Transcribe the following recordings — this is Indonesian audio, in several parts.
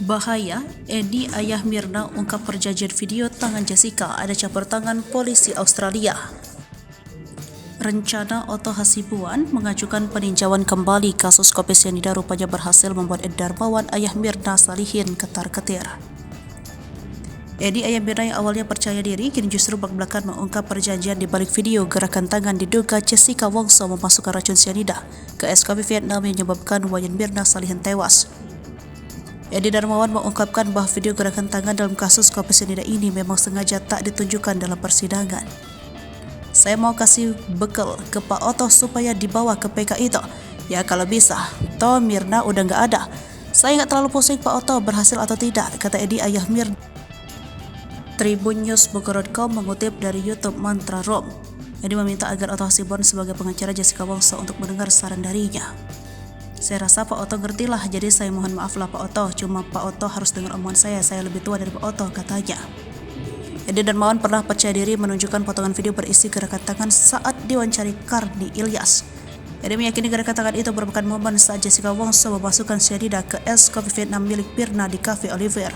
Bahaya, Edi ayah Mirna ungkap perjanjian video tangan Jessica ada campur tangan polisi Australia. Rencana Otto Hasibuan mengajukan peninjauan kembali kasus kopi sianida rupanya berhasil membuat Edi Darmawan ayah Mirna Salihin ketar-ketir. Edi ayah Mirna yang awalnya percaya diri kini justru belak-belakan mengungkap perjanjian di balik video gerakan tangan diduga Jessica Wongso memasukkan racun sianida ke es kopi Vietnam yang menyebabkan wayan Mirna Salihin tewas. Edi Darmawan mengungkapkan bahwa video gerakan tangan dalam kasus kopi sianida ini memang sengaja tak ditunjukkan dalam persidangan. Saya mau kasih bekal ke Pak Otto supaya dibawa ke PK itu. Ya kalau bisa, toh Mirna udah nggak ada. Saya nggak terlalu pusing Pak Otto berhasil atau tidak, kata Edi ayah Mirna. Tribunnews.com mengutip dari YouTube Mantra Room. Edi meminta agar Otto Hasibuan sebagai pengacara Jessica Wongso untuk mendengar saran darinya. Saya rasa Pak Otto ngertilah, jadi saya mohon maaf lah Pak Otto, cuma Pak Otto harus dengar omongan saya lebih tua dari Pak Otto, katanya. Edi Darmawan pernah percaya diri menunjukkan potongan video berisi gerakan tangan saat diwawancari Karni Ilyas. Edi meyakini gerakan tangan itu merupakan momen saat Jessica Wongso memasukkan sianida ke es kopi Vietnam milik Mirna di Cafe Oliver.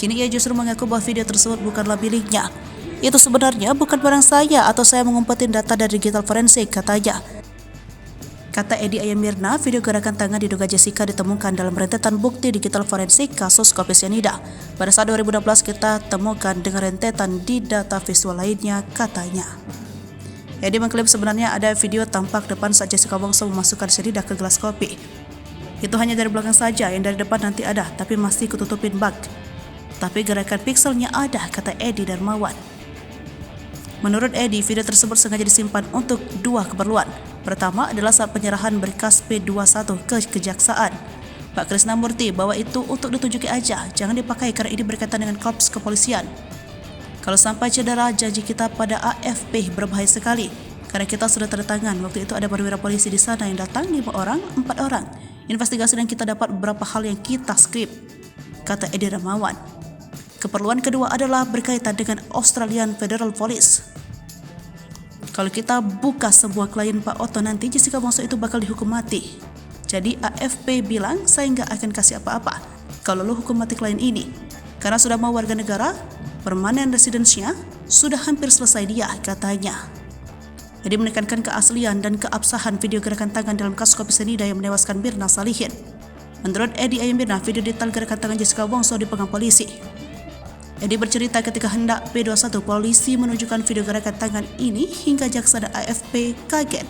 Kini ia justru mengaku bahwa video tersebut bukanlah miliknya. Itu sebenarnya bukan barang saya atau saya mengumpetin data dari digital forensik, katanya. Kata Edi ayah Mirna, video gerakan tangan diduga Jessica ditemukan dalam rentetan bukti digital forensik kasus kopi sianida. Pada saat 2016 kita temukan dengan rentetan di data visual lainnya, katanya. Edi mengklaim sebenarnya ada video tampak depan saat Jessica Wongso memasukkan sianida ke gelas kopi. Itu hanya dari belakang saja, yang dari depan nanti ada, tapi masih ketutupin bag. Tapi gerakan pikselnya ada, kata Edi Darmawan. Menurut Edi, video tersebut sengaja disimpan untuk dua keperluan. Pertama adalah saat penyerahan berkas P21 ke Kejaksaan. Pak Krisnamurti bahwa itu untuk ditunjuki aja, jangan dipakai karena ini berkaitan dengan korps kepolisian. Kalau sampai cedera, janji kita pada AFP berbahaya sekali. Karena kita sudah tanda tangan, waktu itu ada perwira polisi di sana yang datang 5 orang, 4 orang. Investigasi dan kita dapat beberapa hal yang kita skrip, kata Edi Darmawan. Keperluan kedua adalah berkaitan dengan Australian Federal Police. Kalau kita buka sebuah klien Pak Otto nanti Jessica Wongso itu bakal dihukum mati. Jadi AFP bilang saya nggak akan kasih apa-apa kalau lo hukum mati klien ini. Karena sudah mau warga negara, permanen residence-nya sudah hampir selesai dia, katanya. Jadi menekankan keaslian dan keabsahan video gerakan tangan dalam kasus kopi sianida yang menewaskan Mirna Salihin. Menurut Edi ayah Mirna, video detail gerakan tangan Jessica Wongso dipegang polisi. Edi bercerita ketika hendak P21 polisi menunjukkan video gerakan tangan ini hingga jaksa dan AFP kaget.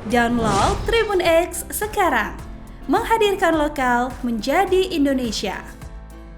Download Tribun X sekarang, menghadirkan lokal menjadi Indonesia.